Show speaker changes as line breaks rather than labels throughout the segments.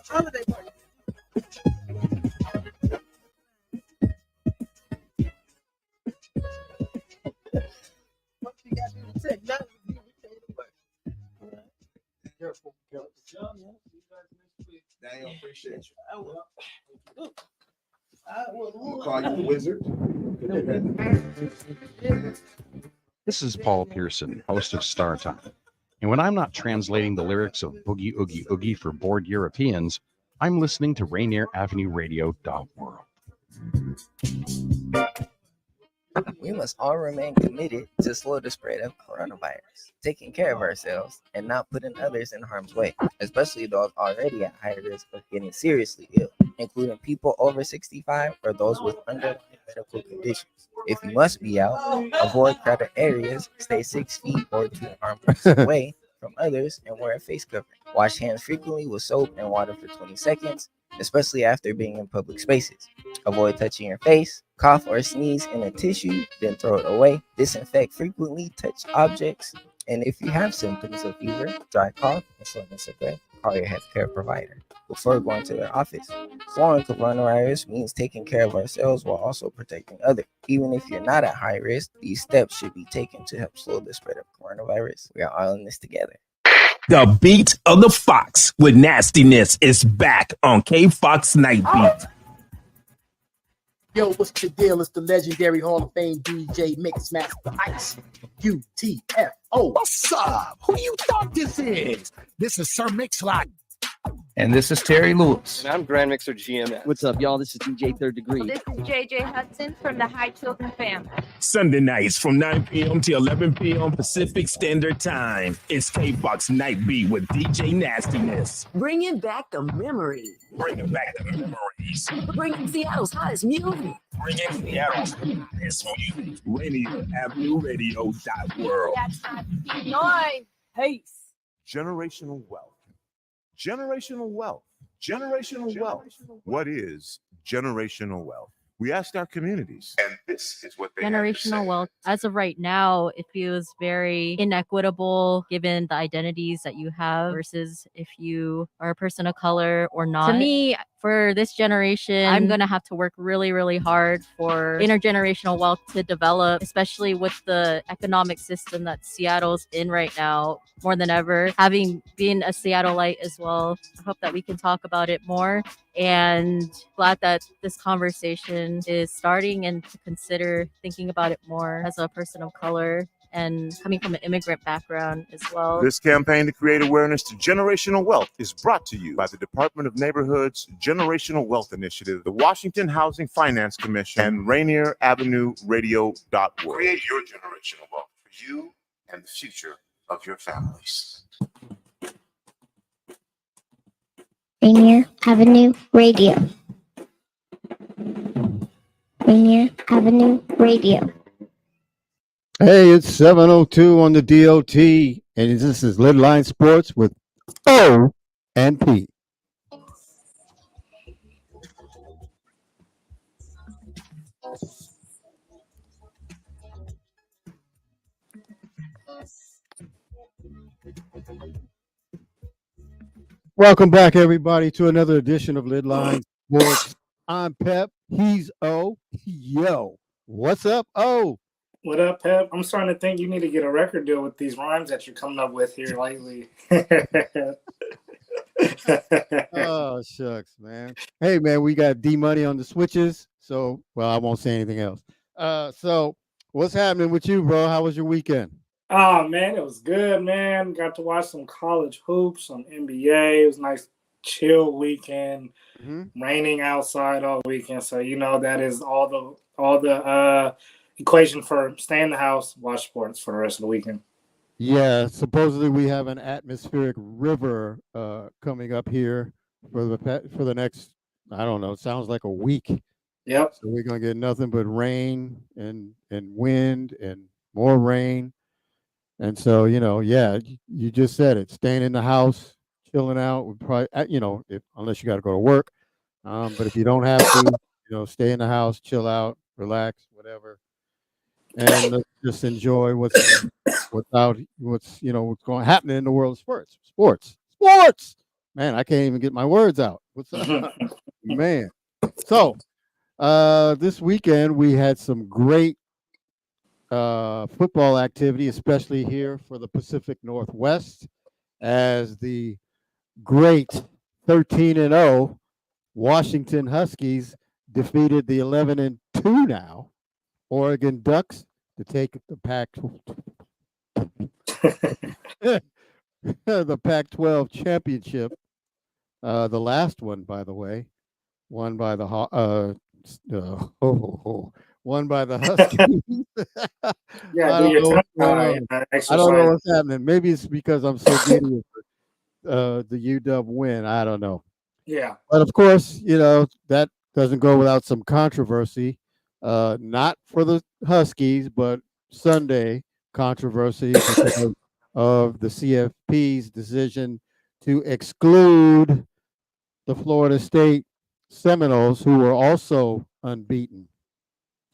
Holiday party. What you got to do to technology? Careful.
Daniel, appreciate you.
I will.
I'm gonna call you the wizard.
This is Paul Pearson, host of Star Time. And when I'm not translating the lyrics of Boogie Oogie Oogie for bored Europeans, I'm listening to Rainier Avenue Radio World.
We must all remain committed to slow the spread of coronavirus, taking care of ourselves and not putting others in harm's way, especially those already at high risk of getting seriously ill, including people over 65 or those with underlying medical conditions. If you must be out, avoid crowded areas, stay 6 feet or 2 arms away from others, and wear a face covering. Wash hands frequently with soap and water for 20 seconds, especially after being in public spaces. Avoid touching your face, cough or sneeze in a tissue, then throw it away. Disinfect frequently touched objects. And if you have symptoms of fever, dry cough, and shortness of breath, call your healthcare provider before going to their office. Slowing coronavirus means taking care of ourselves while also protecting others. Even if you're not at high risk, these steps should be taken to help slow the spread of coronavirus. We are all in this together.
The beat of the Fox with nastiness is back on K-Fox Night Beat.
Yo, what's the deal? It's the legendary Hall of Fame DJ Mixmaster Ice UTFO.
What's up? Who you thought this is? This is Sir Mix-a-Lot.
And this is Terry Lewis.
And I'm Grand Mixer GMS.
What's up, y'all? This is DJ Third Degree.
This is JJ Hudson from the High Children family.
Sunday nights from 9 p.m. to 11 p.m. Pacific Standard Time. It's K-Fox Night Beat with DJ Nastiness.
Bringing back the memories.
Bringing back the memories.
Bringing Seattle's hottest music.
Bringing Seattle's hottest music. Rainier Avenue Radio .world.
That's hot. Noise.
Peace.
Generational wealth. Generational wealth. Generational wealth. What is generational wealth? We asked our communities, and this is what they
generational wealth. As of right now, it feels very inequitable given the identities that you have versus if you are a person of color or not. To me, for this generation, I'm going to have to work really, really hard for intergenerational wealth to develop, especially with the economic system that Seattle's in right now, more than ever. Having been a Seattleite as well, I hope that we can talk about it more. And glad that this conversation is starting and to consider thinking about it more as a person of color and coming from an immigrant background as well.
This campaign to create awareness to generational wealth is brought to you by the Department of Neighborhood's Generational Wealth Initiative, the Washington Housing Finance Commission, and Rainier Avenue Radio .world. Create your generational wealth for you and the future of your families.
Rainier Avenue Radio. Rainier Avenue Radio.
Hey, it's 7:02 on the DOT, and this is LidLine Sports with O and P. Welcome back, everybody, to another edition of LidLine Sports. I'm Pep. He's O. Yo, what's up, O?
What up, Pep? I'm starting to think you need to get a record deal with these rhymes that you're coming up with here lately.
Oh, shucks, man. Hey, man, we got D-Money on the switches, so, well, I won't say anything else. So, what's happening with you, bro? How was your weekend?
Oh, man, it was good, man. Got to watch some college hoops, some NBA. It was a nice, chill weekend. Raining outside all weekend, so, you know, that is all the equation for stay in the house, watch sports for the rest of the weekend.
Yeah, supposedly we have an atmospheric river coming up here for the next, I don't know, it sounds like a week.
Yep.
So we're gonna get nothing but rain and wind and more rain. And so, you know, yeah, you just said it, staying in the house, chilling out, would probably, you know, unless you got to go to work. But if you don't have to, you know, stay in the house, chill out, relax, whatever. and let's just enjoy what's going happening in the world of sports. Man, I can't even get my words out. What's up, man? So, this weekend we had some great football activity, especially here for the Pacific Northwest, as the great 13-0 Washington Huskies defeated the 11-2 now Oregon Ducks to take the Pac-12 championship. The last one, by the way, won by the Huskies.
Yeah,
I don't know what's happening. Maybe it's because I'm so giddy with the UW win. I don't know.
Yeah.
But of course, that doesn't go without some controversy. Not for the Huskies, but Sunday controversy because of the CFP's decision to exclude the Florida State Seminoles, who were also unbeaten.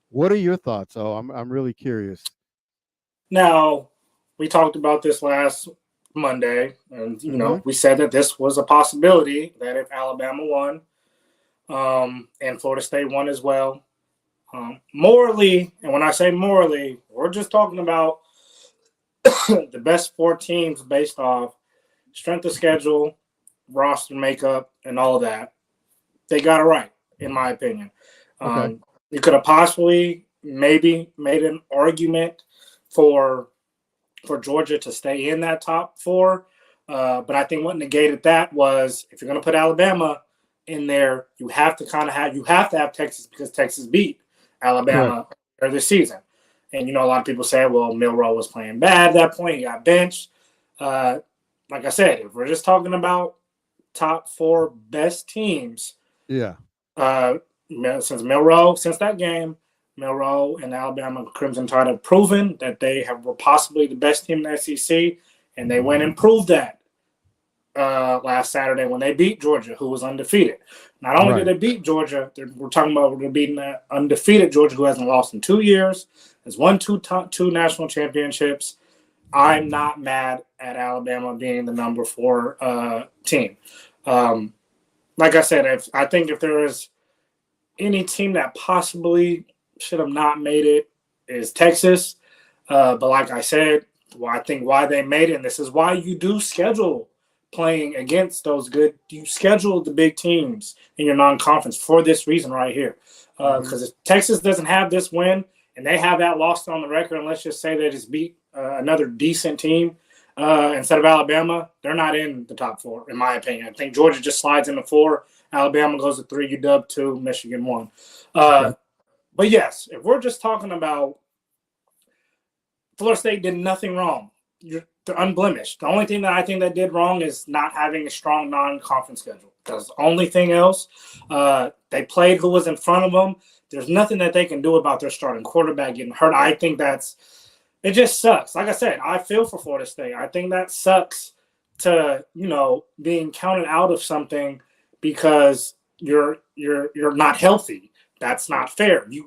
What are your thoughts? I'm really curious.
Now, we talked about this last Monday, and we said that this was a possibility that if Alabama won, and Florida State won as well, morally, and when I say morally, we're just talking about the best 4 teams based off strength of schedule, roster makeup, and all of that. They got it right, in my opinion.
Okay.
You could have possibly maybe made an argument for Georgia to stay in that top 4. But I think what negated that was if you're going to put Alabama in there, you have to have Texas because Texas beat Alabama earlier this season. And, a lot of people say, well, Milroe was playing bad at that point. He got benched. Like I said, if we're just talking about top 4 best teams,
yeah.
Since that game, Milroe and Alabama Crimson Tide have proven that they were possibly the best team in the SEC, and they went and proved that last Saturday when they beat Georgia, who was undefeated. Not only did they beat Georgia, we're talking about they're beating the undefeated Georgia, who hasn't lost in 2 years, has won two national championships. I'm not mad at Alabama being the number 4 team. Like I said, I think if there is any team that possibly should have not made it is Texas. But like I said, I think why they made it, and this is why you do schedule playing against those good. You schedule the big teams in your non-conference for this reason right here. Because if Texas doesn't have this win and they have that lost on the record, and let's just say they just beat another decent team instead of Alabama, they're not in the top 4, in my opinion. I think Georgia just slides into 4. Alabama goes to 3, UW 2, Michigan 1. But yes, if we're just talking about Florida State did nothing wrong. They're unblemished. The only thing that I think that did wrong is not having a strong non-conference schedule. That's the only thing else. They played who was in front of them. There's nothing that they can do about their starting quarterback getting hurt. I think it just sucks. Like I said, I feel for Florida State. I think that sucks to, being counted out of something because you're not healthy. That's not fair. You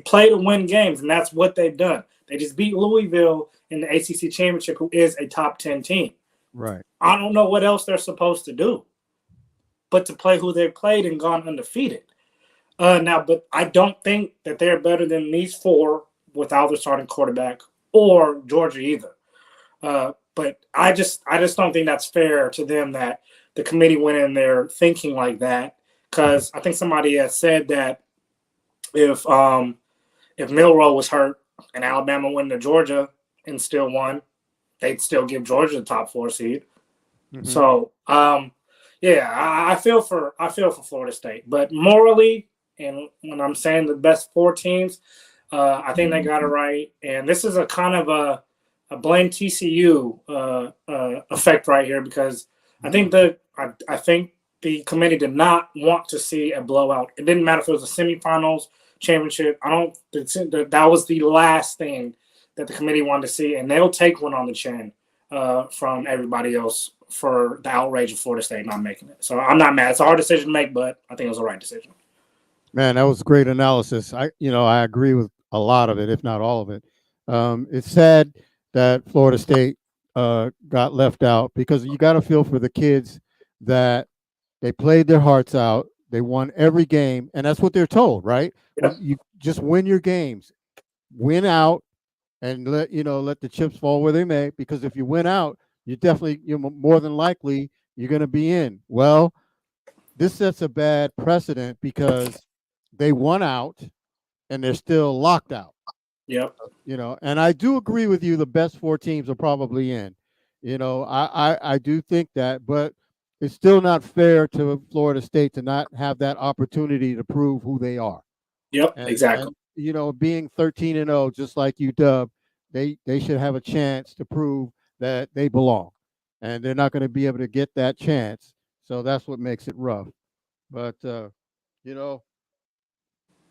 play to win games, and that's what they've done. They just beat Louisville in the ACC championship, who is a top 10 team.
Right.
I don't know what else they're supposed to do but to play who they've played and gone undefeated. But I don't think that they're better than these 4 without their starting quarterback or Georgia either. But I just don't think that's fair to them that the committee went in there thinking like that, because I think somebody has said that if Milroe was hurt and Alabama went to Georgia and still won, they'd still give Georgia the top 4 seed. Mm-hmm. So I feel for Florida State, but morally, and when I'm saying the best 4 teams, I think they got it right. And this is a kind of a blame TCU effect right here, because I think the committee did not want to see a blowout. It didn't matter if it was a semifinals, championship. That was the last thing that the committee wanted to see, and they'll take one on the chin from everybody else for the outrage of Florida State not making it. So I'm not mad. It's a hard decision to make, but I think it was the right decision.
Man, that was great analysis. I agree with a lot of it, if not all of it. It's sad that Florida State got left out because you got to feel for the kids that they played their hearts out. They won every game, and that's what they're told, right?
Yeah.
You just win your games, win out, and let the chips fall where they may. Because if you win out, you're more than likely you're going to be in. Well, this sets a bad precedent because they won out and they're still locked out.
Yep.
And I do agree with you. The best 4 teams are probably in. I do think that, but it's still not fair to Florida State to not have that opportunity to prove who they are.
Yep, exactly.
And, being 13-0, just like UW, they should have a chance to prove that they belong, and they're not going to be able to get that chance. So that's what makes it rough. But so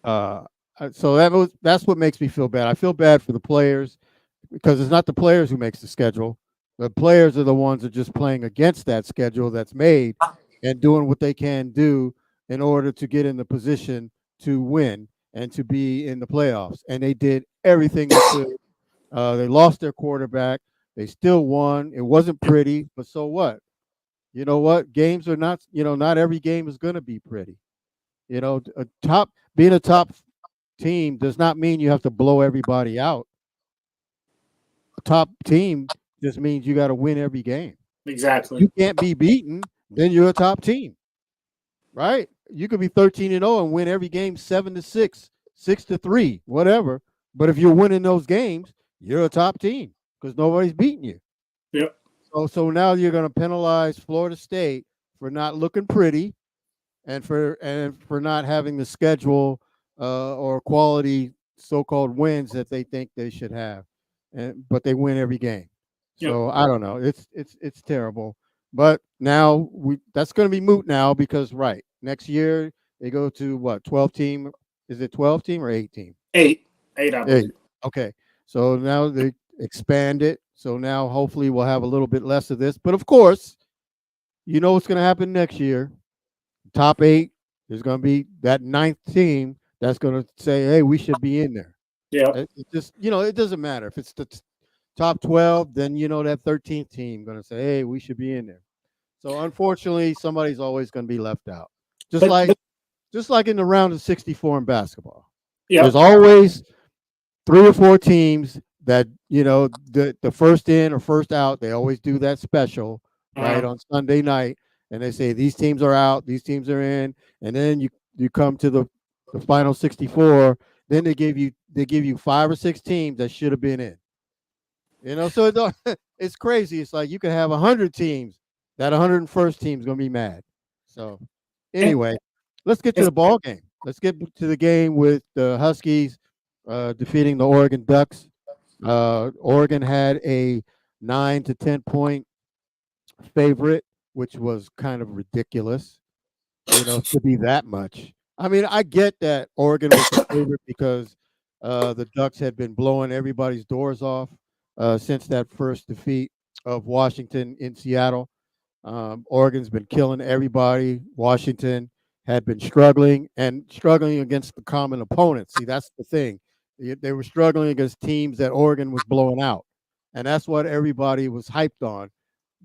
that's what makes me feel bad. I feel bad for the players because it's not the players who makes the schedule. The players are the ones that are just playing against that schedule that's made and doing what they can do in order to get in the position to win and to be in the playoffs. And they did everything they could. They lost their quarterback. They still won. It wasn't pretty, but so what? You know what? Games are not, not every game is going to be pretty. Being a top team does not mean you have to blow everybody out. A top team just means you got to win every game.
Exactly.
You can't be beaten, then you're a top team, right? You could be 13-0 and win every game 7-6, 6-3, whatever. But if you're winning those games, you're a top team because nobody's beating you.
Yep.
So now you're going to penalize Florida State for not looking pretty, and for not having the schedule or quality so-called wins that they think they should have, but they win every game. So I don't know. It's terrible. But now that's going to be moot now because next year they go to what, 12 team? Is it 12 team or 8 team?
8. 8. I believe.
Okay. So now they expand it. So now hopefully we'll have a little bit less of this. But of course, what's going to happen next year. Top 8, there's going to be that 9th team that's going to say, hey, we should be in there.
Yeah.
It just, it doesn't matter. If it's the top 12, then, that 13th team going to say, hey, we should be in there. So unfortunately, somebody's always going to be left out. Just like in the round of 64 in basketball.
Yeah.
There's always 3 or 4 teams that, the first in or first out, they always do that special, right, on Sunday night. And they say these teams are out, these teams are in, and then you come to the final 64. Then they give you 5 or 6 teams that should have been in. So it's crazy. It's like you could have 100 teams. That 101st team is going to be mad. So anyway, let's get to the ball game. Let's get to the game with the Huskies defeating the Oregon Ducks. Oregon had a 9 to 10 point favorite, which was kind of ridiculous, to be that much. I mean, I get that Oregon was the favorite because the Ducks had been blowing everybody's doors off since that first defeat of Washington in Seattle. Oregon's been killing everybody. Washington had been struggling against the common opponents. See, that's the thing. They were struggling against teams that Oregon was blowing out. And that's what everybody was hyped on,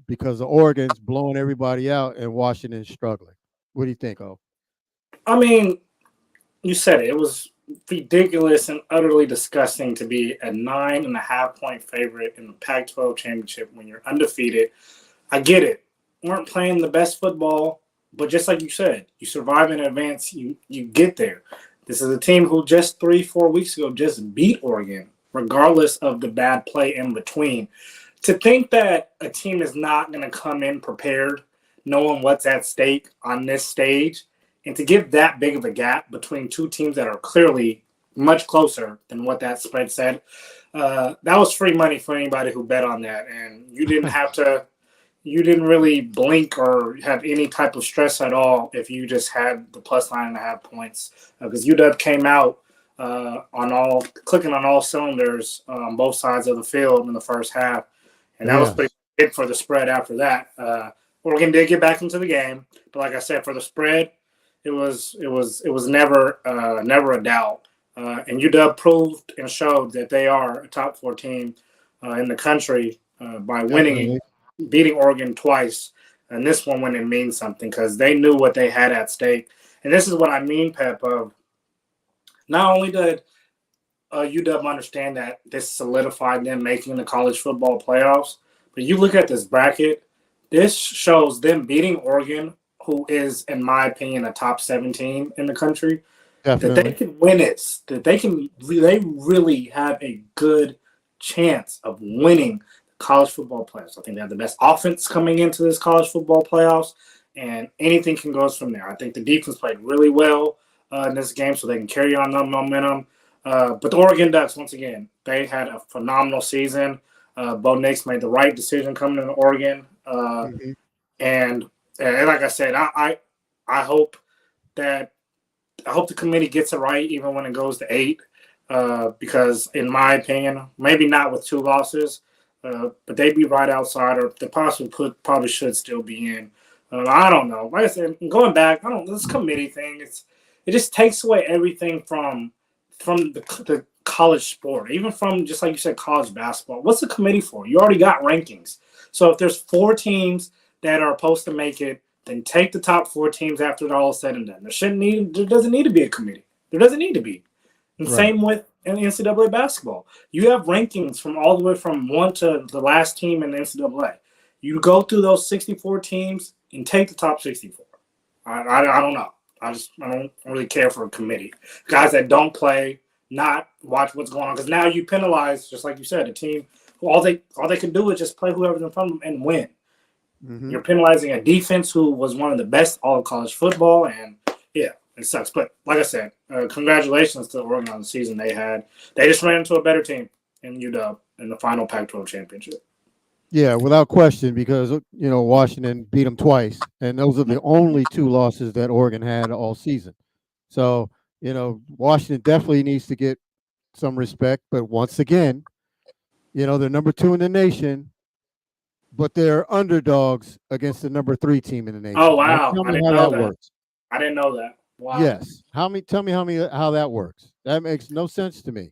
because the Oregon's blowing everybody out and Washington's struggling. What do you think, O?
I mean, you said it. It was ridiculous and utterly disgusting to be a 9.5 point favorite in the Pac-12 championship when you're undefeated. I get it. Weren't playing the best football, but just like you said, you survive in advance, you get there. This is a team who just 3-4 weeks ago just beat Oregon, regardless of the bad play in between. To think that a team is not going to come in prepared, knowing what's at stake on this stage, and to give that big of a gap between 2 teams that are clearly much closer than what that spread said, that was free money for anybody who bet on that. And you didn't really blink or have any type of stress at all if you just had the plus 9.5 points, because UW came out clicking on all cylinders on both sides of the field in the first half. And that was pretty big for the spread after that. Oregon did get back into the game, but like I said, for the spread, it was never a doubt. And UW proved and showed that they are a top 4 team in the country by beating Oregon twice. And this one when it means something because they knew what they had at stake. And this is what I mean, Pep, of not only did UW understand that this solidified them making the college football playoffs, but you look at this bracket, this shows them beating Oregon, who is, in my opinion, a top 17 in the country.
Definitely.
That they can win it, they really have a good chance of winning college football playoffs. I think they have the best offense coming into this college football playoffs, and anything can go from there. I think the defense played really well in this game, so they can carry on the momentum. But the Oregon Ducks, once again, they had a phenomenal season. Bo Nix made the right decision coming into Oregon, and like I said, I hope that. I hope the committee gets it right even when it goes to 8 because, in my opinion, maybe not with 2 losses, but they'd be right outside or they probably should still be in. I don't know. Like I said, going back, this committee thing, it just takes away everything from the college sport, even from, just like you said, college basketball. What's the committee for? You already got rankings. So if there's 4 teams that are supposed to make it, then take the top 4 teams after it all is said and done. There doesn't need to be a committee. There doesn't need to be. And same with NCAA basketball. You have rankings from all the way from 1 to the last team in the NCAA. You go through those 64 teams and take the top 64. I don't know. I don't really care for a committee. Guys that don't play, not watch what's going on, because now you penalize, just like you said, a team who all they can do is just play whoever's in front of them and win. You're penalizing a defense who was one of the best all of college football, and yeah, it sucks. But like I said, congratulations to Oregon on the season they had. They just ran into a better team in UW in the final Pac-12 championship.
Yeah, without question, because Washington beat them twice, and those are the only 2 losses that Oregon had all season. So Washington definitely needs to get some respect. But once again, they're number 2 in the nation. But they're underdogs against the number 3 team in the nation.
Oh wow!
Tell me how that works.
I didn't know that. Wow.
Yes. Tell me how that works. That makes no sense to me,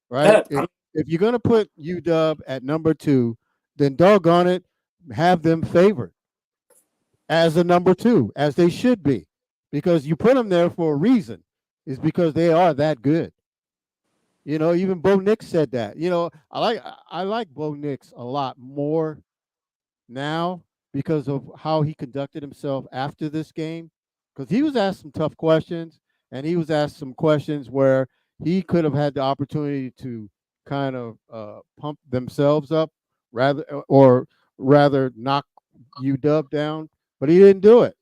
right? If you're gonna put UW at number 2, then doggone it, have them favored as a number 2, as they should be, because you put them there for a reason. Is because they are that good. Even Bo Nix said that. I like Bo Nix a lot more now because of how he conducted himself after this game, because he was asked some tough questions, and he was asked some questions where he could have had the opportunity to kind of pump themselves up rather knock UW down, but he didn't do it.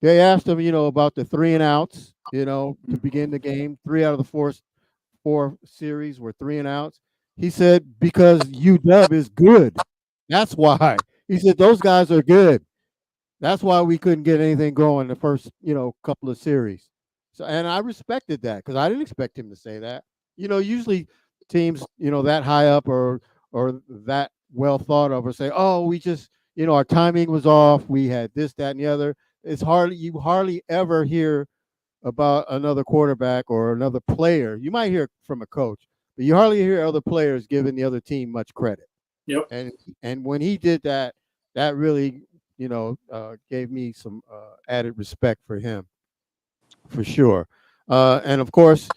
They asked him, about the 3 and outs, to begin the game. 3 out of the 4 series were 3 and outs. He said, because UW is good. That's why. He said, those guys are good. That's why we couldn't get anything going the first, couple of series. So, and I respected that because I didn't expect him to say that. Usually teams, that high up or that well thought of, or say, oh, we just, our timing was off. We had this, that, and the other. You hardly ever hear about another quarterback or another player. You might hear from a coach, but you hardly hear other players giving the other team much credit.
Yep.
And when he did that, that really, gave me some added respect for him, for sure. And of course,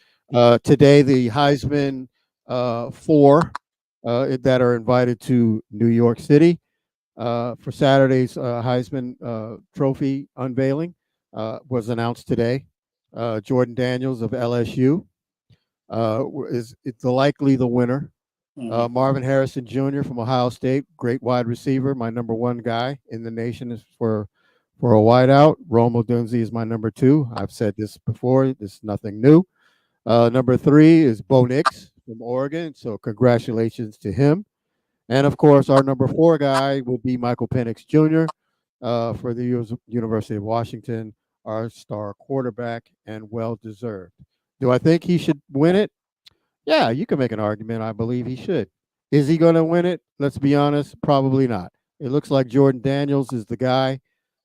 today the Heisman 4 that are invited to New York City for Saturday's Heisman Trophy unveiling was announced today. Jordan Daniels of LSU is likely the winner. Marvin Harrison Jr. from Ohio State, great wide receiver, my number 1 guy in the nation is for a wideout. Rome Odunze is my number 2. I've said this before. This is nothing new. Number 3 is Bo Nix from Oregon, so congratulations to him. And of course, our number 4 guy will be Michael Penix Jr. For the University of Washington, our star quarterback, and well-deserved. Do I think he should win it? Yeah, you can make an argument. I believe he should. Is he going to win it? Let's be honest, probably not. It looks like Jordan Daniels is the guy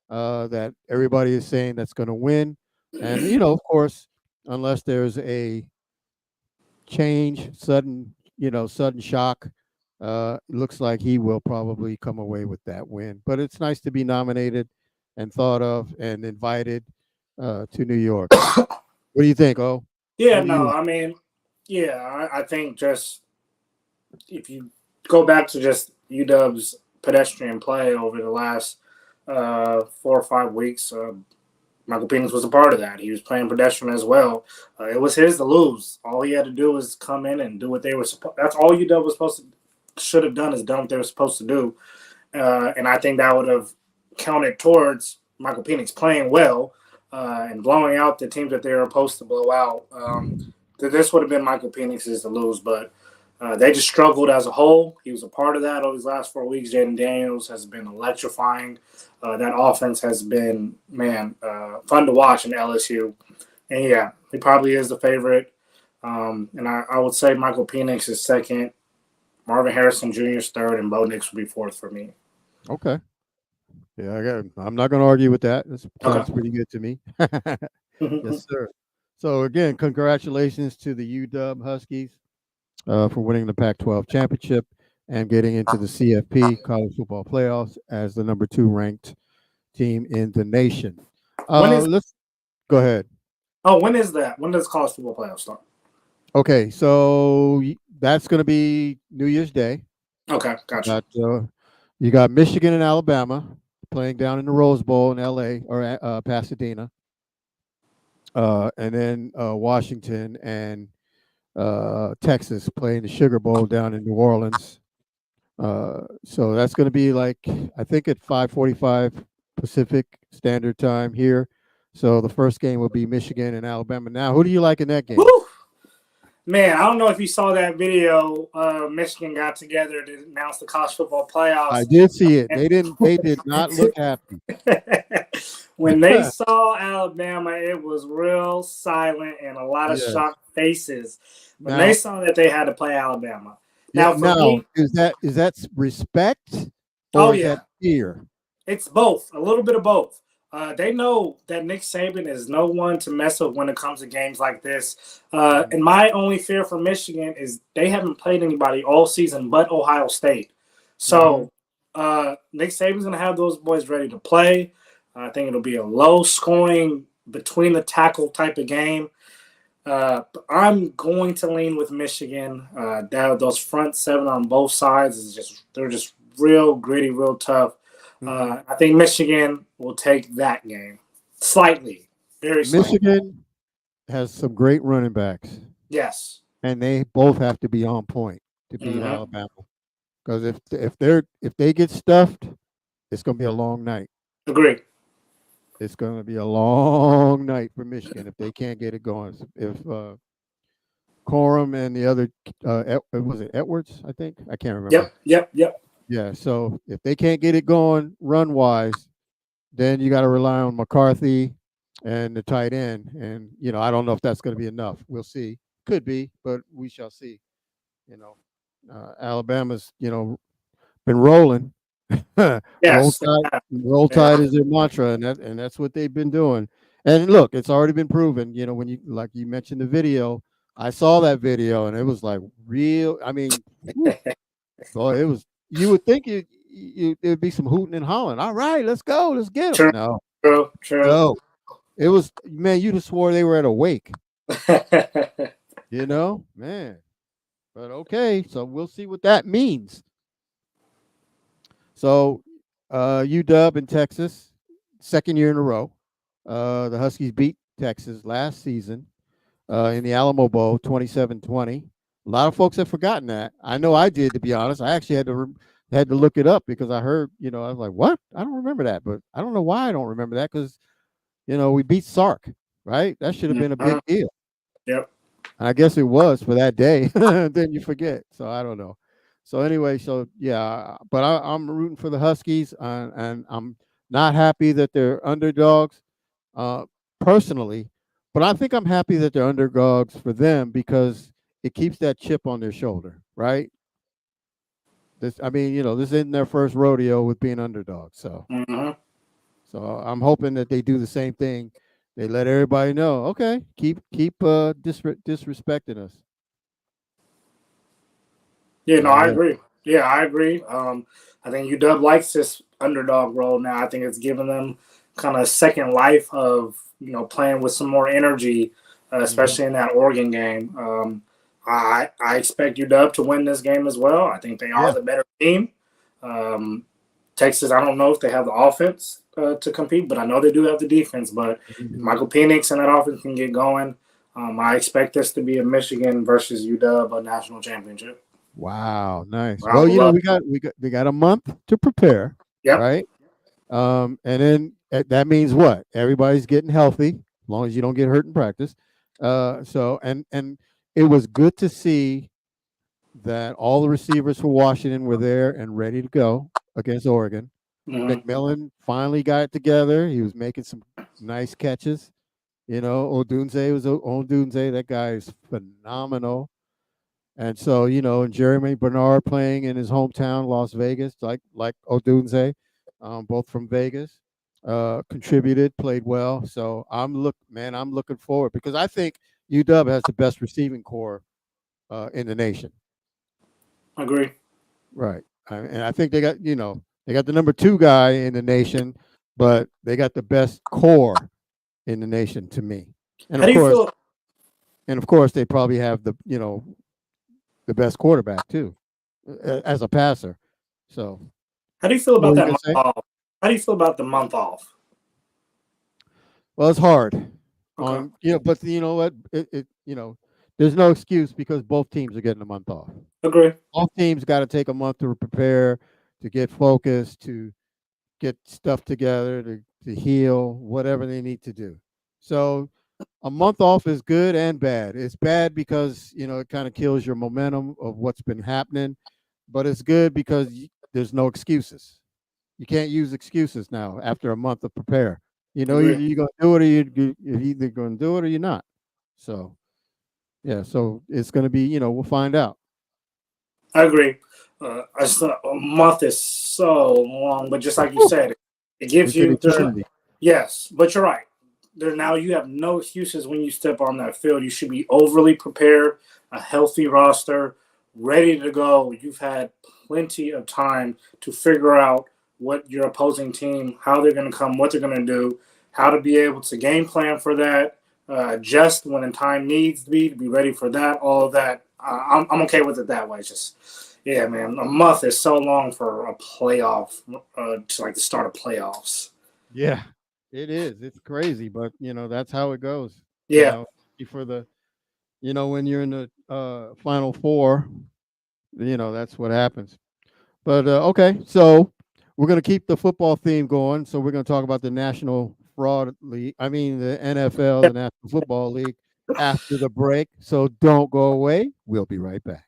that everybody is saying that's going to win. And, of course, unless there's a change, sudden shock. Looks like he will probably come away with that win. But it's nice to be nominated and thought of and invited to New York. What do you think, O?
Yeah, no, I mean, yeah, I think just if you go back to just UW's pedestrian play over the last 4 or 5 weeks, Michael Penix was a part of that. He was playing pedestrian as well. It was his to lose. All he had to do was come in and do what they were supposed. That's all UW was should have done, is done what they were supposed to do. And I think that would have counted towards Michael Penix playing well and blowing out the teams that they were supposed to blow out. This would have been Michael Penix's to lose, but they just struggled as a whole. He was a part of that over these last 4 weeks. Jaden Daniels has been electrifying. That offense has been, fun to watch in LSU. And, yeah, he probably is the favorite. And I would say Michael Penix is second, Marvin Harrison Jr. is third, and Bo Nix would be fourth for me.
Okay. Yeah, I'm not going to argue with that. That sounds pretty good to me. Yes, sir. So, again, congratulations to the UW Huskies for winning the Pac-12 championship and getting into the CFP, College Football Playoffs, as the number 2 ranked team in the nation. Let's go ahead.
Oh, when is that? When does College Football Playoffs start?
Okay, so that's going to be New Year's Day.
Okay, gotcha.
You got Michigan and Alabama playing down in the Rose Bowl in L.A. or Pasadena. And then Washington and Texas playing the Sugar Bowl down in New Orleans. So that's going to be like, I think at 5:45 Pacific Standard Time here. So the first game will be Michigan and Alabama. Now, who do you like in that game?
Woo! Man, I don't know if you saw that video. Michigan got together to announce the college football playoffs.
I did see it. They did not look happy.
When they saw Alabama, it was real silent and a lot of shocked faces. When they saw that they had to play Alabama. Now,
is that respect or is that fear?
It's both. A little bit of both. They know that Nick Saban is no one to mess with when it comes to games like this. And my only fear for Michigan is they haven't played anybody all season but Ohio State. So Nick Saban's going to have those boys ready to play. I think it'll be a low-scoring, between-the-tackle type of game. But I'm going to lean with Michigan. Those front seven on both sides they're just real gritty, real tough. I think Michigan will take that game slightly, very slightly. Michigan
has some great running backs.
Yes,
and they both have to be on point to beat Alabama. Because if they get stuffed, it's going to be a long night.
Agree.
It's going to be a long night for Michigan if they can't get it going. If Corum and the other was it Edwards? I think I can't remember.
Yep.
Yeah, so if they can't get it going run-wise, then you got to rely on McCarthy and the tight end. And, I don't know if that's going to be enough. We'll see. Could be, but we shall see. Alabama's, been rolling.
Yes.
Roll Tide is their mantra, and that's what they've been doing. And look, it's already been proven, when you, like you mentioned the video, I saw that video, and it was like real. I mean, boy, it was. You would think there'd be some hooting and hollering. All right, let's go. Let's get them. No.
True.
No. It was, man, you just swore they were at a wake. Man. But okay, so we'll see what that means. So UW in Texas, second year in a row. The Huskies beat Texas last season in the Alamo Bowl, 27-20. A lot of folks have forgotten that. I know I did, to be honest. I actually had to look it up because I heard, I was like, what? I don't remember that. But I don't know why I don't remember that because, we beat Sark, right? That should have been a big deal.
Yep.
And I guess it was for that day. Then you forget. So I don't know. So anyway, but I'm rooting for the Huskies, and I'm not happy that they're underdogs personally. But I think I'm happy that they're underdogs for them because it keeps that chip on their shoulder, right? This isn't their first rodeo with being underdogs. So, so I'm hoping that they do the same thing. They let everybody know, okay, keep disrespecting us.
Yeah, no, I agree. Yeah, I agree. I think UW likes this underdog role now. I think it's given them kind of second life of, playing with some more energy, especially in that Oregon game. I expect UW to win this game as well. I think they are the better team. Texas, I don't know if they have the offense to compete, but I know they do have the defense. But Michael Penix and that offense can get going. I expect this to be a Michigan versus UW national championship.
Wow, nice. Well, we got a month to prepare.
Yep.
Right. And then that means what? Everybody's getting healthy, as long as you don't get hurt in practice. And it was good to see that all the receivers for Washington were there and ready to go against Oregon. McMillan finally got it together. He was making some nice catches. Odunze. That guy is phenomenal. And so, and Jeremy Bernard playing in his hometown, Las Vegas, like Odunze, both from Vegas, contributed, played well. So I'm looking forward, because I think UW has the best receiving core in the nation.
Agree.
Right. And I think they got the number 2 guy in the nation, but they got the best core in the nation to me. And of course, they probably have the best quarterback too, as a passer. So,
how do you feel about that month off? How do you feel about the month off?
Well, it's hard.
Okay.
But you know what? There's no excuse, because both teams are getting a month off.
Agree.
Both teams got to take a month to prepare, to get focused, to get stuff together, to heal, whatever they need to do. So a month off is good and bad. It's bad because, it kind of kills your momentum of what's been happening, but it's good because there's no excuses. You can't use excuses now after a month of prepare. You're going to do it, or you're either going to do it or you're not. So, so it's going to be, we'll find out.
I agree. A month is so long, but just like you said, it gives you yes, but you're right. Now you have no excuses when you step on that field. You should be overly prepared, a healthy roster, ready to go. You've had plenty of time to figure out what your opposing team, how they're going to come, what they're going to do, how to be able to game plan for that, adjust when the time needs to be ready for that, all of that. I'm okay with it that way. Just, yeah, man, a month is so long for a playoff, to the start of playoffs.
Yeah. It is. It's crazy, but that's how it goes.
Yeah.
For the, when you're in the Final Four, that's what happens. But okay, so we're going to keep the football theme going. So we're going to talk about the National Fraud League. I mean, the NFL, the National Football League, after the break. So don't go away. We'll be right back.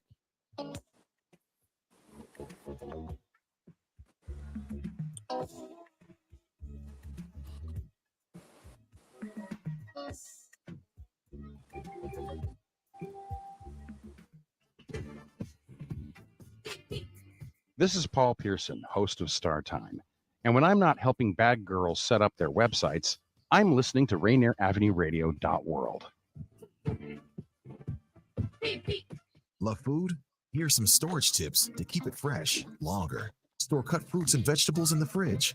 This is Paul Pearson, host of Star Time. And when I'm not helping bad girls set up their websites, I'm listening to Rainier Avenue Radio .world.
Love food? Here's some storage tips to keep it fresh longer. Store cut fruits and vegetables in the fridge.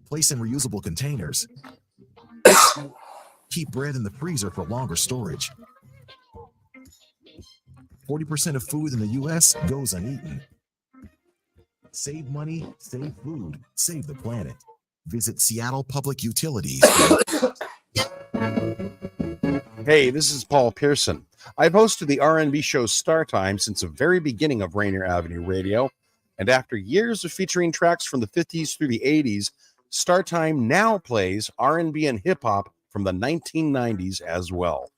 Place in reusable containers. Keep bread in the freezer for longer storage. 40% of food in the U.S. goes uneaten. Save money, save food, save the planet. Visit Seattle Public Utilities.
Hey, this is Paul Pearson. I've hosted the R&B show Star Time since the very beginning of Rainier Avenue Radio, and after years of featuring tracks from the 50s through the 80s, Star Time now plays R&B and hip-hop from the 1990s as well.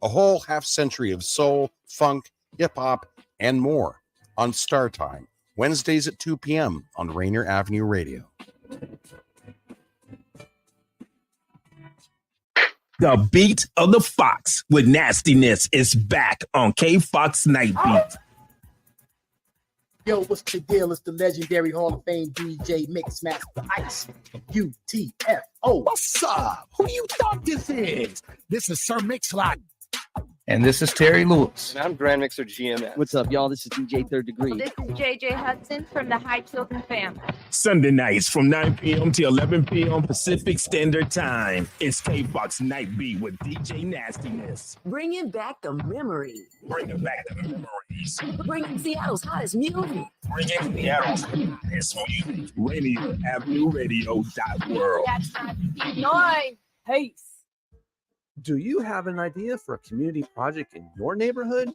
A whole half-century of soul, funk, hip-hop, and more on Star Time, Wednesdays at 2 p.m. on Rainier Avenue Radio.
The beat of the Fox with nastiness is back on K-Fox Night Beat.
Yo, what's the deal? It's the legendary Hall of Fame DJ Mixmaster Ice. UTFO.
What's up? Who you thought this is? This is Sir Mix-a-Lot.
And this is Terry Lewis.
And I'm Grand Mixer GMS. What's up, y'all? This is DJ Third Degree.
This is JJ Hudson from the High Children family.
Sunday nights from 9 p.m. to 11 p.m. Pacific Standard Time. It's K-Box Night Beat with DJ Nastiness.
Bringing back the memory.
Bringing back the memories.
Bringing Seattle's hottest music.
Bringing Seattle's hottest music. Rainier Avenue Radio.world.
That's noise.
Peace.
Do you have an idea for a community project in your neighborhood?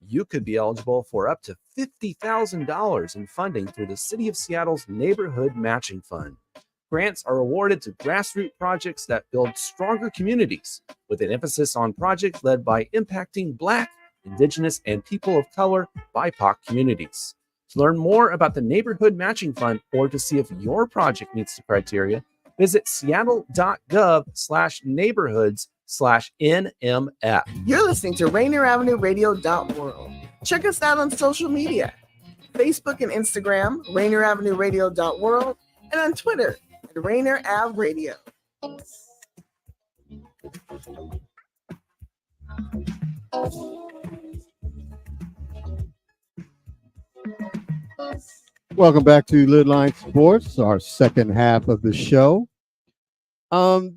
You could be eligible for up to $50,000 in funding through the City of Seattle's Neighborhood Matching Fund. Grants are awarded to grassroots projects that build stronger communities, with an emphasis on projects led by impacting Black, Indigenous, and people of color BIPOC communities. To learn more about the Neighborhood Matching Fund or to see if your project meets the criteria, visit seattle.gov/neighborhoods/NMF.
You're listening to Rainier Avenue Radio.world. Check us out on social media, Facebook and Instagram, Rainier Avenue Radio.world, and on Twitter at Rainier Ave Radio.
Welcome back to LidLine Sports, our second half of the show.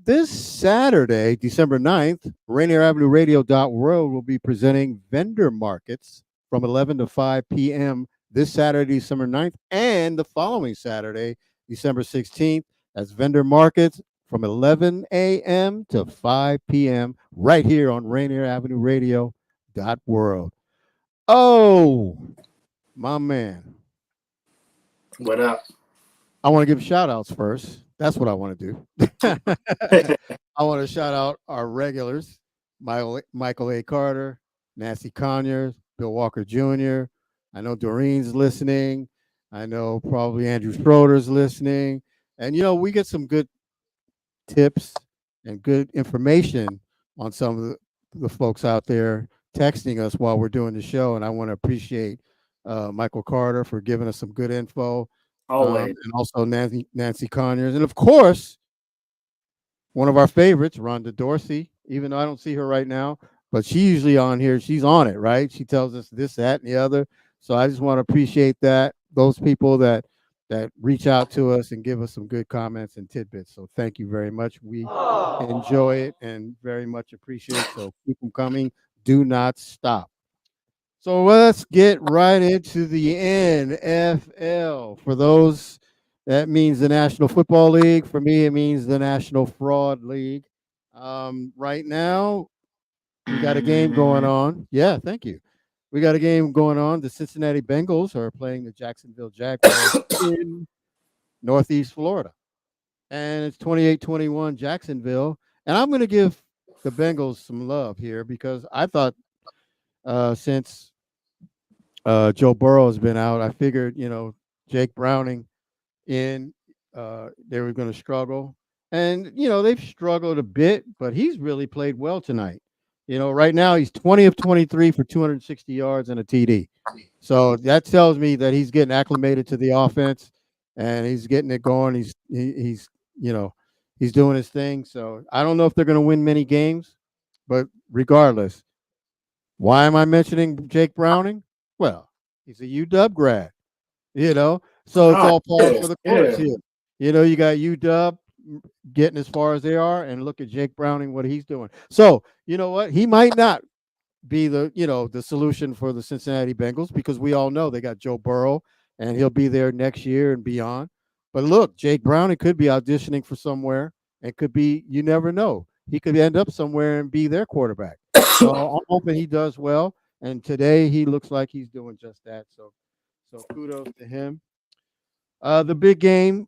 This Saturday, December 9th, Rainier Avenue Radio.world will be presenting vendor markets from 11 to 5 p.m. this Saturday, December 9th, and the following Saturday, December 16th, as vendor markets from 11 a.m. to 5 p.m. right here on Rainier Avenue Radio.world. Oh, my man.
What up?
I want to give shout outs first. That's what I want to do. I want to shout out our regulars, Michael A. Carter, Nancy Conyers, Bill Walker Jr. I know Doreen's listening. I know probably Andrew Schroeder's listening. And, you know, we get some good tips and good information on some of the folks out there texting us while we're doing the show. And I want to appreciate Michael Carter for giving us some good info.
Always.
And also Nancy Conyers. And of course, one of our favorites, Rhonda Dorsey, even though I don't see her right now, but she's usually on here. She's on it, right? She tells us this, that, and the other. So I just want to appreciate that, those people that reach out to us and give us some good comments and tidbits. So thank you very much. We enjoy it and very much appreciate it. So keep them coming. Do not stop. So let's get right into the NFL. For those, that means the National Football League. For me, it means the National Fraud League. Right now, we got a game going on. Yeah, thank you. We got a game going on. The Cincinnati Bengals are playing the Jacksonville Jaguars in Northeast Florida. And it's 28-21 Jacksonville. And I'm going to give the Bengals some love here because I thought since Joe Burrow has been out, I figured, you know, Jake Browning they were going to struggle. And, you know, they've struggled a bit, but he's really played well tonight. You know, right now he's 20 of 23 for 260 yards and a TD. So that tells me that he's getting acclimated to the offense and he's getting it going. He's you know, he's doing his thing. So I don't know if they're going to win many games, but regardless, why am I mentioning Jake Browning? Well, he's a UW grad, you know, so it's all par for the course here. You know, you got UW getting as far as they are, and look at Jake Browning, what he's doing. So, you know what? He might not be the solution for the Cincinnati Bengals because we all know they got Joe Burrow, and he'll be there next year and beyond. But look, Jake Browning could be auditioning for somewhere, and could be, you never know. He could end up somewhere and be their quarterback. So I'm hoping he does well. And today he looks like he's doing just that. So kudos to him. The big game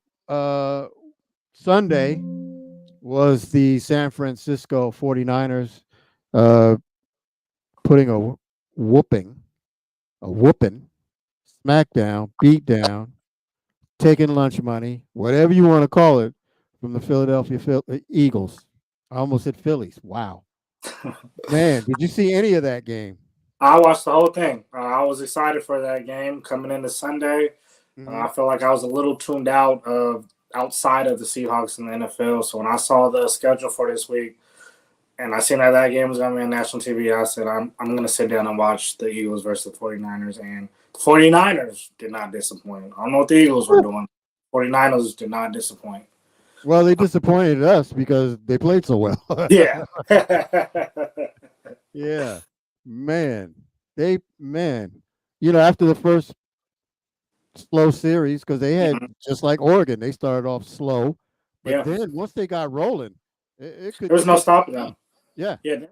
Sunday was the San Francisco 49ers putting a whooping, smackdown, beat down, taking lunch money, whatever you want to call it, from the Philadelphia Eagles. I almost said Phillies. Wow. Man, did you see any of that game?
I watched the whole thing. I was excited for that game coming into Sunday. I feel like I was a little tuned out outside of the Seahawks and the NFL. So when I saw the schedule for this week, and I seen that game was going to be on national TV. I said, I'm going to sit down and watch the Eagles versus the 49ers. And the 49ers did not disappoint. I don't know what the Eagles were doing. 49ers did not disappoint.
Well, they disappointed us because they played so well.
Yeah.
Yeah. Man. After the first slow series, because they had, just like Oregon, they started off slow. But then once they got rolling, it could.
There was no stopping them.
Yeah.
Yeah.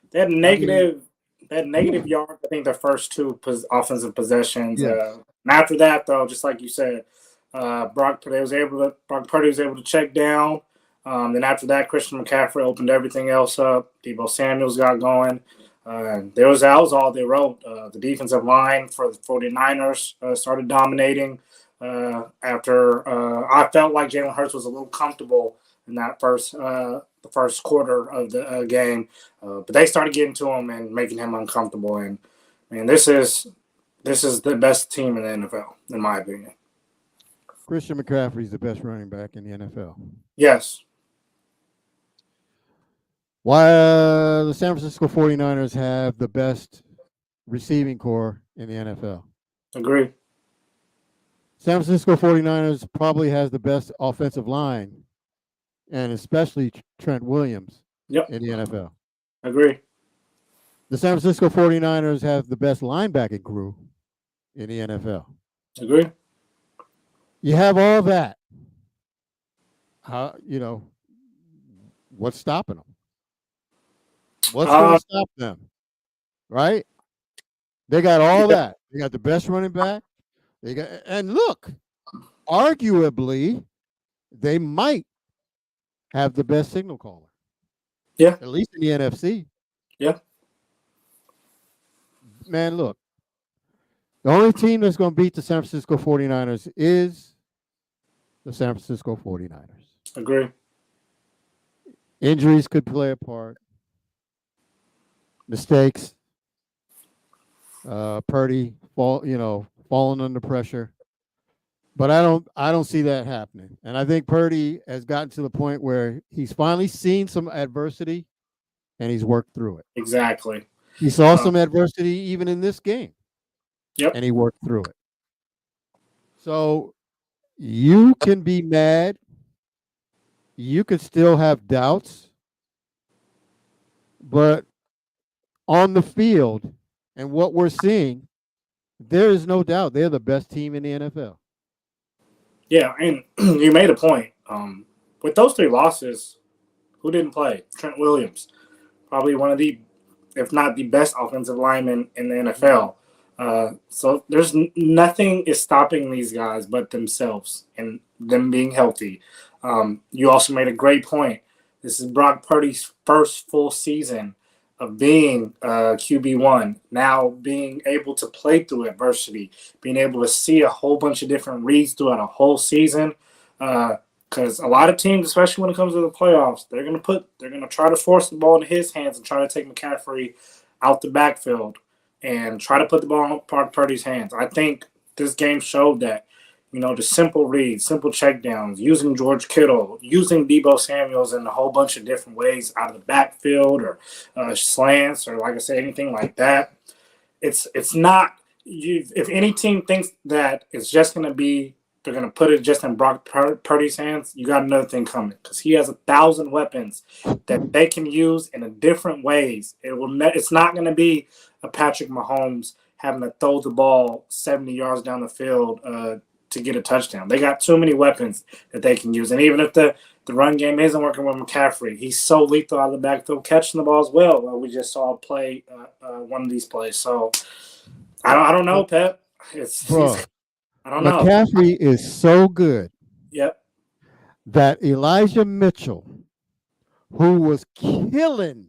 They had negative yards, I think, their first two offensive possessions.
Yeah.
And after that, though, just like you said, Brock Purdy was able to check down. Then after that, Christian McCaffrey opened everything else up. Deebo Samuels got going. That was all they wrote. The defensive line for the 49ers started dominating after I felt like Jalen Hurts was a little comfortable in that the first quarter of the game. But they started getting to him and making him uncomfortable. And, man, this is the best team in the NFL, in my opinion.
Christian McCaffrey is the best running back in the NFL.
Yes.
Why the San Francisco 49ers have the best receiving core in the NFL.
Agree.
San Francisco 49ers probably has the best offensive line, and especially Trent Williams in the NFL.
Agree.
The San Francisco 49ers have the best linebacking crew in the NFL.
Agree.
You have all that. What's stopping them? What's going to stop them? Right? They got all that. They got the best running back. And look, arguably, they might have the best signal caller.
Yeah.
At least in the NFC.
Yeah.
Man, look. The only team that's going to beat the San Francisco 49ers is the San Francisco 49ers.
Agree.
Injuries could play a part. Mistakes. Purdy falling under pressure. But I don't see that happening. And I think Purdy has gotten to the point where he's finally seen some adversity and he's worked through it.
Exactly.
He saw some adversity even in this game.
Yep.
And he worked through it. So you can be mad. You could still have doubts. But on the field and what we're seeing, there is no doubt they're the best team in the NFL.
Yeah, and you made a point. With those three losses, who didn't play? Trent Williams, probably one of the, if not the best offensive lineman in the NFL. So there's nothing is stopping these guys but themselves and them being healthy. You also made a great point. This is Brock Purdy's first full season of being QB1, now being able to play through adversity, being able to see a whole bunch of different reads throughout a whole season. Because a lot of teams, especially when it comes to the playoffs, they're gonna try to force the ball into his hands and try to take McCaffrey out the backfield and try to put the ball in Brock Purdy's hands. I think this game showed that, the simple reads, simple checkdowns, using George Kittle, using Deebo Samuels in a whole bunch of different ways out of the backfield or slants or, like I said, anything like that. It's not you. If any team thinks that it's just going to be, they're going to put it just in Brock Purdy's hands, you got another thing coming because he has 1,000 weapons that they can use in different ways. It's not going to be a Patrick Mahomes having to throw the ball 70 yards down the field to get a touchdown. They got too many weapons that they can use. And even if the run game isn't working with McCaffrey, he's so lethal out of the backfield, catching the ball as well. We just saw play one of these plays. So I don't know, Pep. I don't know.
McCaffrey is so good.
Yep.
That Elijah Mitchell, who was killing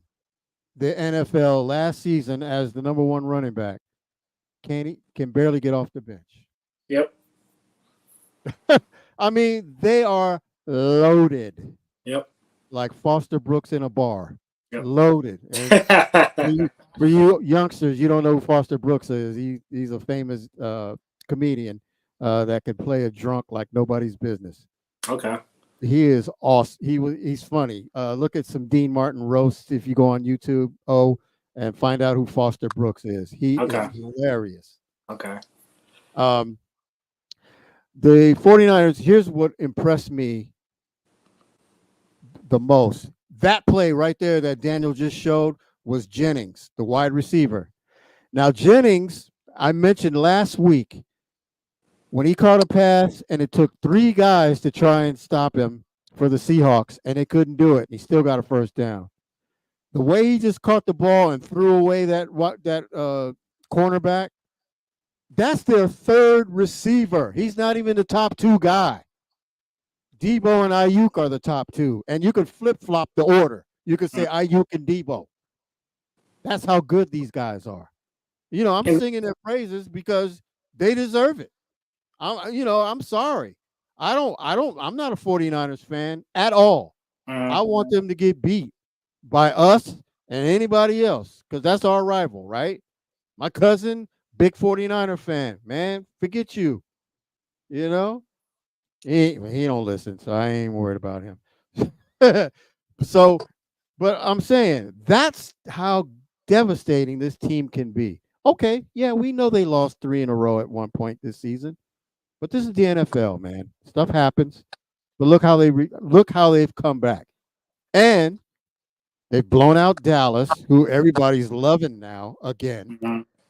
the NFL last season as the number one running back, can barely get off the bench.
Yep.
I mean, they are loaded.
Yep.
Like Foster Brooks in a bar.
Yep.
Loaded. And for you youngsters, you don't know who Foster Brooks is. He's a famous comedian that could play a drunk like nobody's business.
Okay.
He is awesome. He's funny. Look at some Dean Martin roasts if you go on YouTube. And find out who Foster Brooks is. He is hilarious.
Okay.
The 49ers, here's what impressed me the most. That play right there that Daniel just showed was Jennings, the wide receiver. Now, Jennings, I mentioned last week when he caught a pass and it took 3 guys to try and stop him for the Seahawks, and they couldn't do it. He still got a first down. The way he just caught the ball and threw away that cornerback, that's their 3rd receiver. He's not even the top 2 guy. Debo and Ayuk are the top 2, and you can flip-flop the order. You could say Ayuk and Debo. That's how good these guys are. I'm singing their praises because they deserve it. I'm sorry. I'm not a 49ers fan at all. I want them to get beat by us and anybody else because that's our rival, right? My cousin, big 49er fan, man, forget you. He don't listen, so I ain't worried about him. But I'm saying that's how devastating this team can be. Okay, yeah, we know they lost 3 in a row at one point this season, but this is the NFL, man. Stuff happens. But look how they've come back, and they've blown out Dallas, who everybody's loving now again,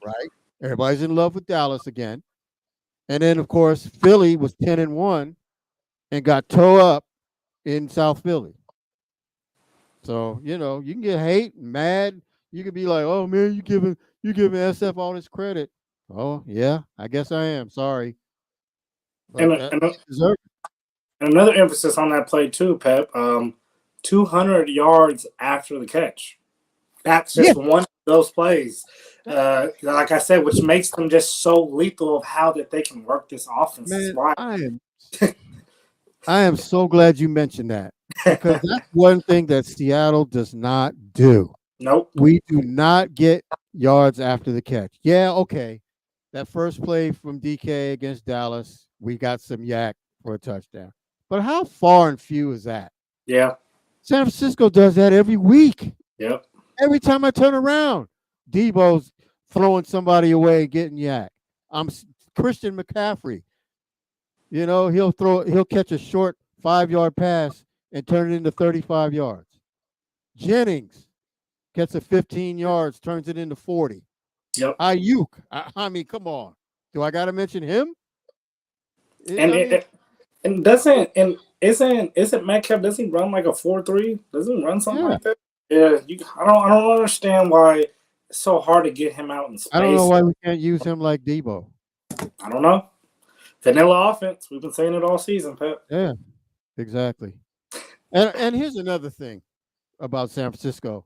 right? Everybody's in love with Dallas again. And then, of course, Philly was 10-1 and got toe up in South Philly. So, you can get hate, mad. You could be like, oh, man, you giving SF all this credit. Oh, yeah, I guess I am. Sorry.
And another emphasis on that play, too, Pep. 200 yards after the catch. That's just one of those plays. Like I said, which makes them just so lethal of how that they can work this offense.
Man, I am so glad you mentioned that because that's one thing that Seattle does not do.
Nope.
We do not get yards after the catch. Yeah, okay. That first play from DK against Dallas, we got some yak for a touchdown. But how far and few is that?
Yeah.
San Francisco does that every week.
Yep.
Every time I turn around, Debo's throwing somebody away, getting yak. Christian McCaffrey. He'll catch a short 5-yard pass and turn it into 35 yards. Jennings gets a 15 yards, turns it into 40.
Yep.
Ayuk. I mean, come on. Do I got to mention him?
Isn't Metcalf? Does he run like a 4.3? Does he run something like that? Yeah. I don't understand why it's so hard to get him out in space.
I don't know why we can't use him like Debo.
I don't know. Vanilla offense. We've been saying it all season, Pep.
Yeah, exactly. And here's another thing about San Francisco.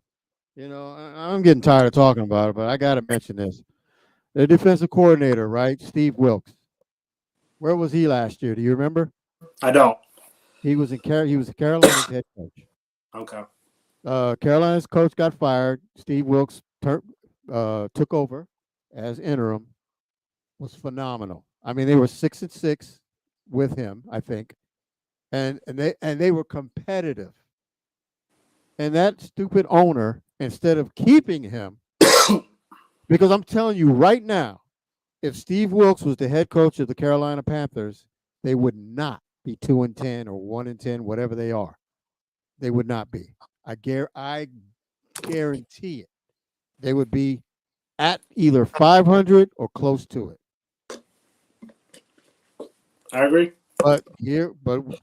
I'm getting tired of talking about it, but I got to mention this. Their defensive coordinator, right, Steve Wilks. Where was he last year? Do you remember?
I don't.
He was Carolina's head coach.
Okay.
Carolina's coach got fired. Steve Wilks took over as interim. Was phenomenal. I mean, they were 6-6 with him, I think, and they were competitive. And that stupid owner, instead of keeping him, because I'm telling you right now, if Steve Wilks was the head coach of the Carolina Panthers, they would not be 2-10 or 1-10, whatever they are. They would not be. I guarantee it. They would be at either 500 or close to it.
I agree.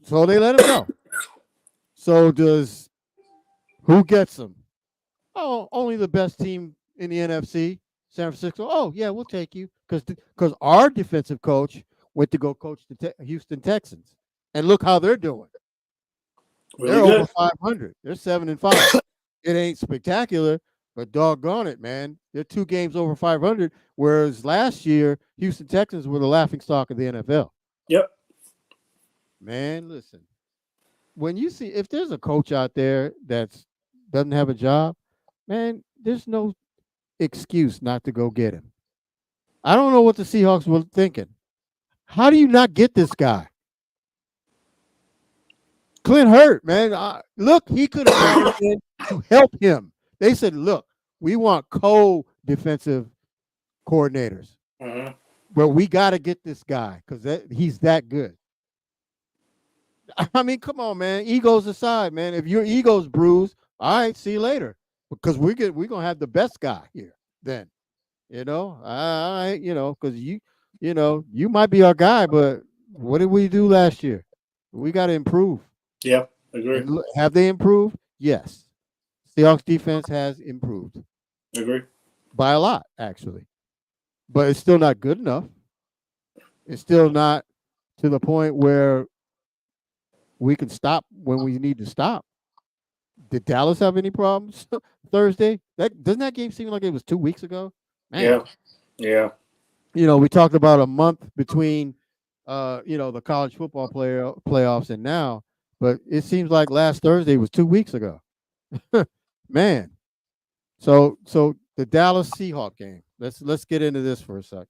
So they let him go. So who gets him? Oh, only the best team in the NFC, San Francisco. Oh, yeah, we'll take you because our defensive coach went to go coach the Houston Texans, and look how they're doing. They're over 500. They're 7-5. It ain't spectacular, but doggone it, man. They're 2 games over 500, whereas last year Houston Texans were the laughingstock of the NFL.
Yep.
Man, listen. When you see if there's a coach out there that doesn't have a job, man, there's no excuse not to go get him. I don't know what the Seahawks were thinking. How do you not get this guy? Clint hurt, man. Look, he could have brought him in to help him. They said, look, we want co-defensive coordinators.
Mm-hmm.
But we got to get this guy because he's that good. I mean, come on, man. Egos aside, man. If your ego's bruised, all right, see you later. Because we're gonna have the best guy here then. All right, because you might be our guy, but what did we do last year? We got to improve.
Yeah, agree.
And have they improved? Yes. Seahawks defense has improved.
Agree.
By a lot, actually. But it's still not good enough. It's still not to the point where we can stop when we need to stop. Did Dallas have any problems Thursday? Doesn't that game seem like it was 2 weeks ago? Man.
Yeah.
We talked about a month between the college football playoffs and now, but it seems like last Thursday was 2 weeks ago. Man. So the Dallas Seahawks game. Let's get into this for a sec.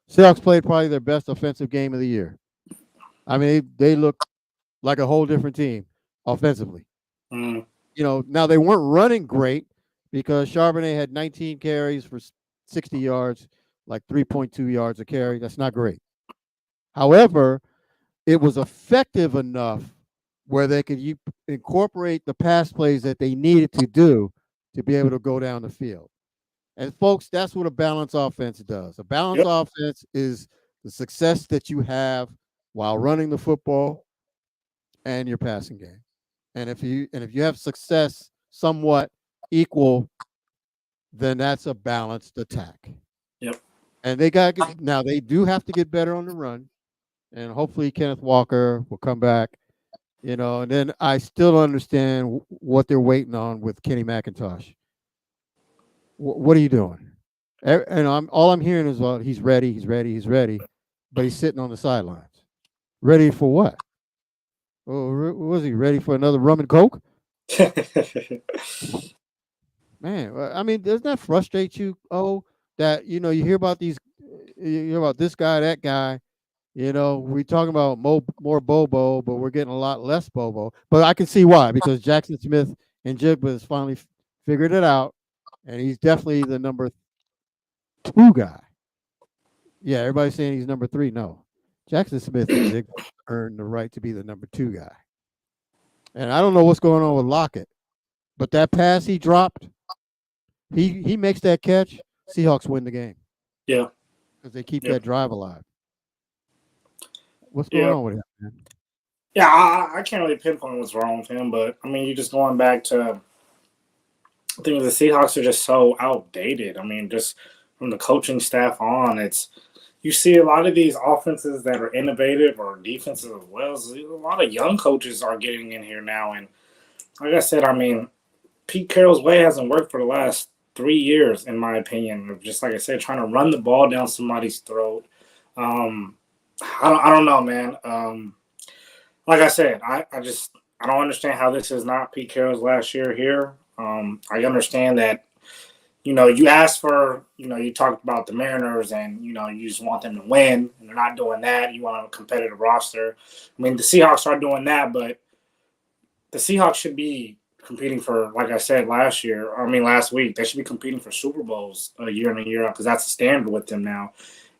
Seahawks played probably their best offensive game of the year. I mean, they look like a whole different team offensively.
Mm.
Now they weren't running great because Charbonnet had 19 carries for 60 yards, like 3.2 yards a carry. That's not great. However, it was effective enough where they could incorporate the pass plays that they needed to do to be able to go down the field. And folks, that's what a balanced offense does. A balanced offense is the success that you have while running the football and your passing game. And if you have success somewhat equal, then that's a balanced attack.
Yep.
And now they do have to get better on the run. And hopefully Kenneth Walker will come back. And then I still don't understand what they're waiting on with Kenny McIntosh. What are you doing? And all I'm hearing is, well, he's ready, but he's sitting on the sidelines. Ready for what? Oh, was he ready for another rum and coke? Man, I mean, doesn't that frustrate you? Oh, that you hear about you hear about this guy, that guy. We're talking about more Bobo, but we're getting a lot less Bobo. But I can see why, because Jackson Smith and Jigba has finally figured it out. And he's definitely the number 2 guy. Yeah, everybody's saying he's number 3. No. Jackson Smith earned the right to be the number 2 guy. And I don't know what's going on with Lockett. But that pass he dropped, he makes that catch, Seahawks win the game.
Yeah.
Because they keep that drive alive. What's going on with him, man?
Yeah, I can't really pinpoint what's wrong with him, but I mean, you're just going back to I think the Seahawks are just so outdated. I mean, just from the coaching staff on, you see a lot of these offenses that are innovative or defenses as well. A lot of young coaches are getting in here now. And like I said, I mean, Pete Carroll's way hasn't worked for the last 3 years, in my opinion. Just like I said, trying to run the ball down somebody's throat. I don't know, man. Like I said, I don't understand how this is not Pete Carroll's last year here. I understand that, you asked for, you talked about the Mariners and, you just want them to win, and they're not doing that. You want a competitive roster. I mean, the Seahawks are doing that, but the Seahawks should be competing for, like I said, last week, they should be competing for Super Bowls year in and year out because that's the standard with them now.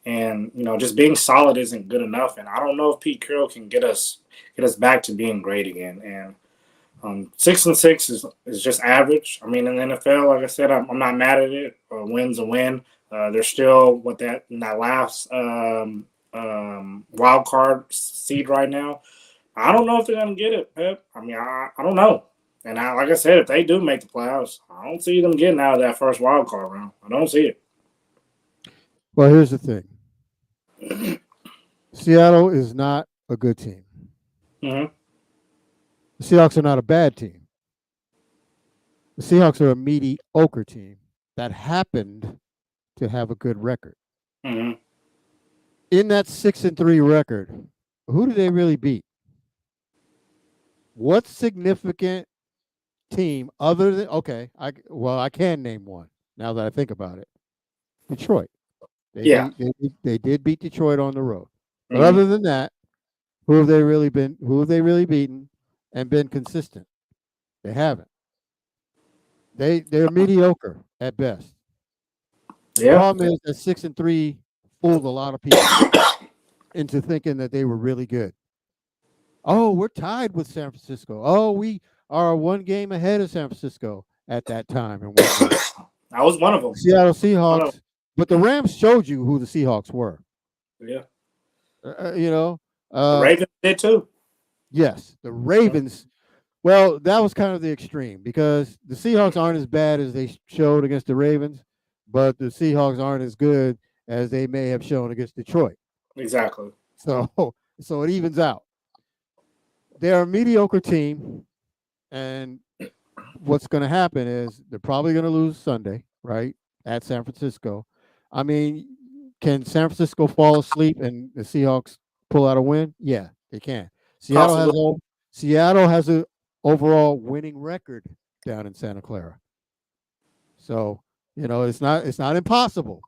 And, just being solid isn't good enough. And I don't know if Pete Carroll can get us back to being great again. And 6-6 is just average. I mean, in the NFL, like I said, I'm not mad at it. A win's a win. They're still in that last wild card seed right now. I don't know if they're going to get it, Pep. I mean, I don't know. And like I said, if they do make the playoffs, I don't see them getting out of that first wild card round. I don't see it.
Well, here's the thing. Seattle is not a good team.
Mm-hmm.
The Seahawks are not a bad team. The Seahawks are a mediocre team that happened to have a good record.
Mm-hmm.
In that 6-3 record, who do they really beat? What significant team other than I can name one now that I think about it. Detroit. They did beat Detroit on the road. But other than that, who have they really beaten? and been consistent. They haven't. They're mediocre at best. The problem is that 6-3 fooled a lot of people into thinking that they were really good. Oh, we're tied with San Francisco. Oh, we are one game ahead of San Francisco at that time. And
I was one of them.
Seattle Seahawks. But the Rams showed you who the Seahawks were.
Yeah.
The
Ravens did too.
Yes, the Ravens. Well, that was kind of the extreme because the Seahawks aren't as bad as they showed against the Ravens, but the Seahawks aren't as good as they may have shown against Detroit.
Exactly.
So it evens out. They're a mediocre team, and what's going to happen is they're probably going to lose Sunday, right, at San Francisco. I mean, can San Francisco fall asleep and the Seahawks pull out a win? Yeah, they can. Seattle has an overall winning record down in Santa Clara. So, it's not impossible.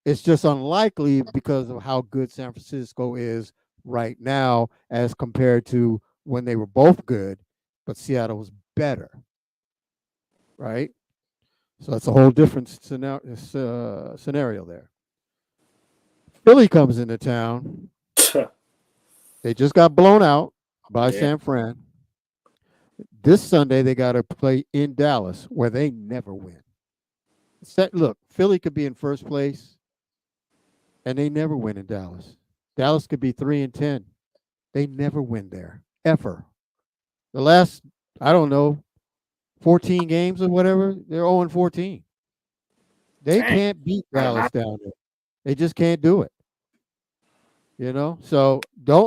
It's just unlikely because of how good San Francisco is right now as compared to when they were both good, but Seattle was better. Right? So that's a whole different scenario there. Philly comes into town. They just got blown out by San Fran. This Sunday, they got to play in Dallas, where they never win. Look, Philly could be in first place, and they never win in Dallas. Dallas could be 3-10. They never win there, ever. The last, 14 games or whatever, they're 0-14. They can't beat Dallas down there. They just can't do it. So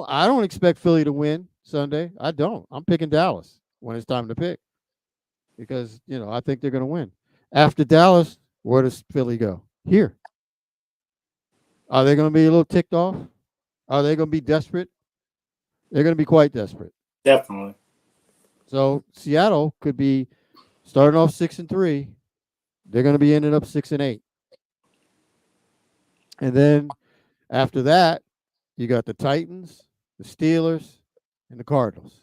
I don't expect Philly to win Sunday. I don't. I'm picking Dallas when it's time to pick because, I think they're going to win. After Dallas, where does Philly go? Here. Are they going to be a little ticked off? Are they going to be desperate? They're going to be quite desperate.
Definitely.
So Seattle could be starting off 6-3. They're going to be ending up 6-8. And then after that, you got the Titans, the Steelers, and the Cardinals.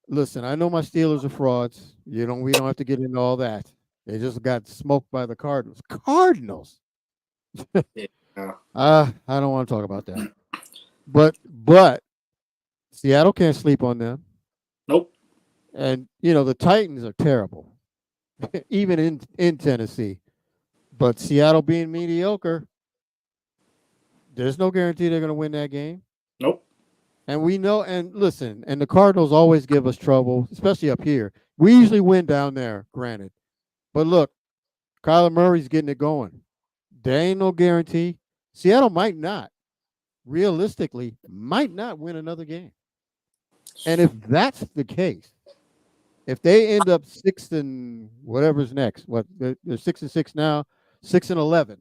Listen, I know my Steelers are frauds. We don't have to get into all that. They just got smoked by the Cardinals. Cardinals. I don't want to talk about that. But Seattle can't sleep on them.
Nope.
And the Titans are terrible, even in Tennessee. But Seattle being mediocre, there's no guarantee they're going to win that game.
Nope.
And we know, and listen, and the Cardinals always give us trouble, especially up here. We usually win down there, granted. But look, Kyler Murray's getting it going. There ain't no guarantee. Seattle might not, realistically, might not win another game. And if that's the case, if they end up 6 and whatever's next, they're 6-6 now, 6-11.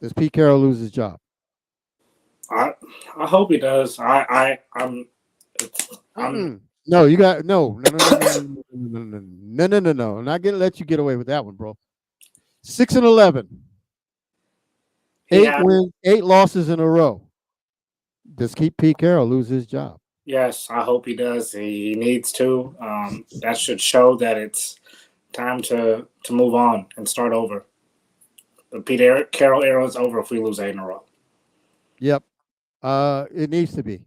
Does Pete Carroll lose his job?
I hope he does. I'm
No, you got no. I'm not gonna let you get away with that one, bro. 6-11. 8 wins, 8 losses in a row. Does Pete Carroll lose his job?
Yes, I hope he does. He needs to. That should show that it's time to move on and start over. The Pete Carroll era is over if we lose 8 in a row.
Yep. It needs to be.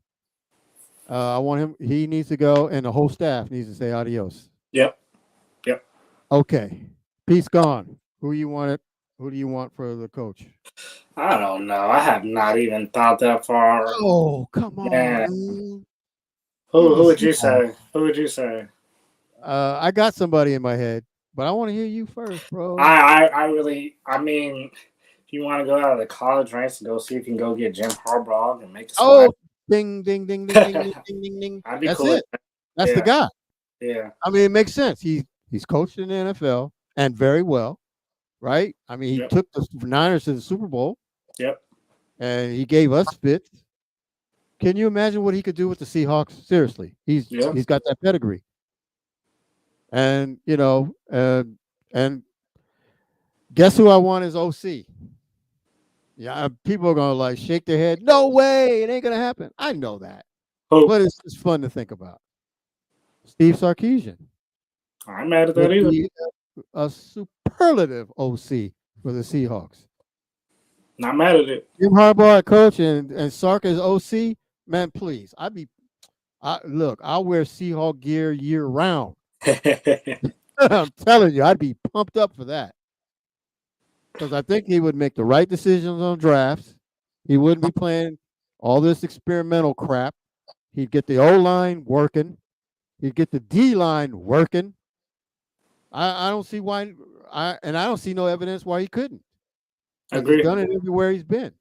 I want him. He needs to go, and the whole staff needs to say adios.
Yep.
Okay. Pete's gone. Who do you want for the coach?
I don't know. I have not even thought that far.
Oh, come on. Man.
Who would you say? Who would you say?
I got somebody in my head, but I want to hear you first, bro.
I mean, if you want to go out of the college ranks and go see if you can go get Jim Harbaugh and make a splash.
Oh, ding, ding, ding, ding, ding, ding, ding, ding. That's cool. It. That's the guy.
Yeah.
I mean, it makes sense. He's coached in the NFL and very well, right? I mean, he took the Niners to the Super Bowl.
Yep.
And he gave us fits. Can you imagine what he could do with the Seahawks? Seriously, he's got that pedigree. And and guess who I want as OC? Yeah, people are gonna shake their head. No way, it ain't gonna happen. I know that. but it's just fun to think about. Steve Sarkisian.
I'm mad at that either.
A superlative OC for the Seahawks.
Not mad at it.
Jim Harbaugh coach and Sark as OC. Man, please. I'll wear Seahawk gear year round. I'm telling you, I'd be pumped up for that. Because I think he would make the right decisions on drafts. He wouldn't be playing all this experimental crap. He'd get the O-line working. He'd get the D-line working. I don't see why. I don't see no evidence why he couldn't.
Agree.
He's done it everywhere he's been.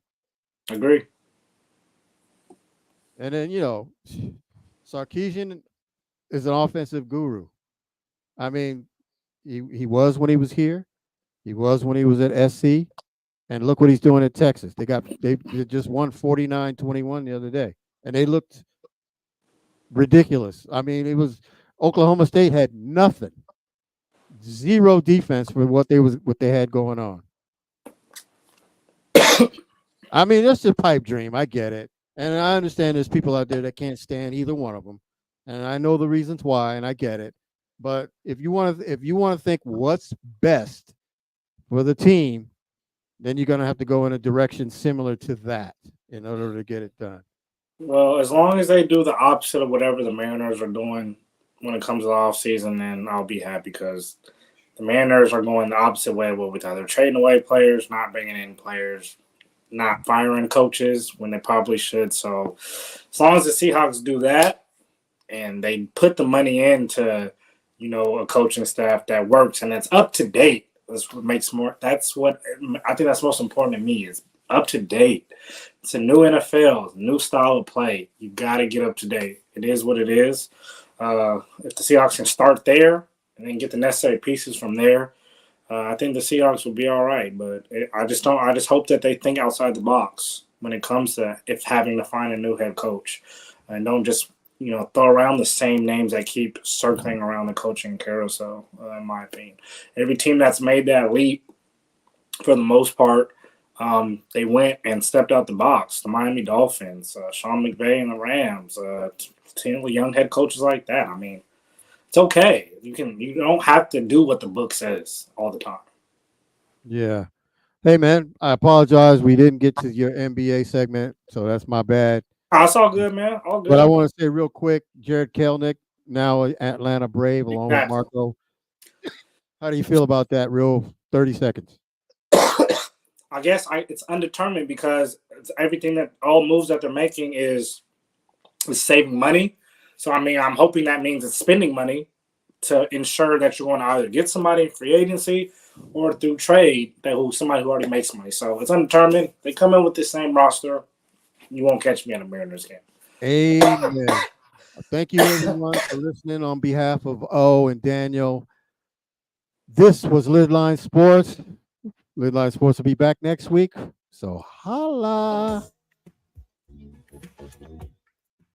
Agree.
And then, Sarkisian is an offensive guru. I mean, he was when he was here. He was when he was at SC. And look what he's doing at Texas. They just won 49-21 the other day. And they looked ridiculous. I mean, Oklahoma State had nothing. Zero defense for what they had going on. I mean, that's a pipe dream. I get it. And I understand there's people out there that can't stand either one of them. And I know the reasons why, and I get it. But if you want to think what's best for the team, then you're going to have to go in a direction similar to that in order to get it done.
Well, as long as they do the opposite of whatever the Mariners are doing when it comes to the offseason, then I'll be happy because the Mariners are going the opposite way with either trading away players, not bringing in players, not firing coaches when they probably should. So as long as the Seahawks do that and they put the money into, a coaching staff that works and that's up to date, that's what I think that's most important to me is up to date. It's a new NFL, new style of play. You got to get up to date. It is what it is. If the Seahawks can start there and then get the necessary pieces from there, I think the Seahawks will be all right. But I just hope that they think outside the box when it comes to having to find a new head coach, and don't just throw around the same names that keep circling around the coaching carousel. In my opinion, every team that's made that leap, for the most part, they went and stepped out the box. The Miami Dolphins, Sean McVay and the Rams, team with young head coaches like that. I mean, it's okay. You don't have to do what the book says all the time.
Yeah. Hey, man, I apologize. We didn't get to your NBA segment, so that's my bad.
It's all good, man. All good.
But I want to say real quick, Jared Kelnick, now Atlanta Brave, along with Marco. How do you feel about that? Real 30 seconds.
I guess it's undetermined because everything that all moves that they're making is saving money. So, I mean, I'm hoping that means it's spending money to ensure that you're going to either get somebody in free agency or through trade somebody who already makes money. So it's undetermined. They come in with the same roster. You won't catch me in a Mariners game.
Amen. Thank you, everyone, for listening on behalf of O and Daniel. This was LidLine Sports. LidLine Sports will be back next week. So holla.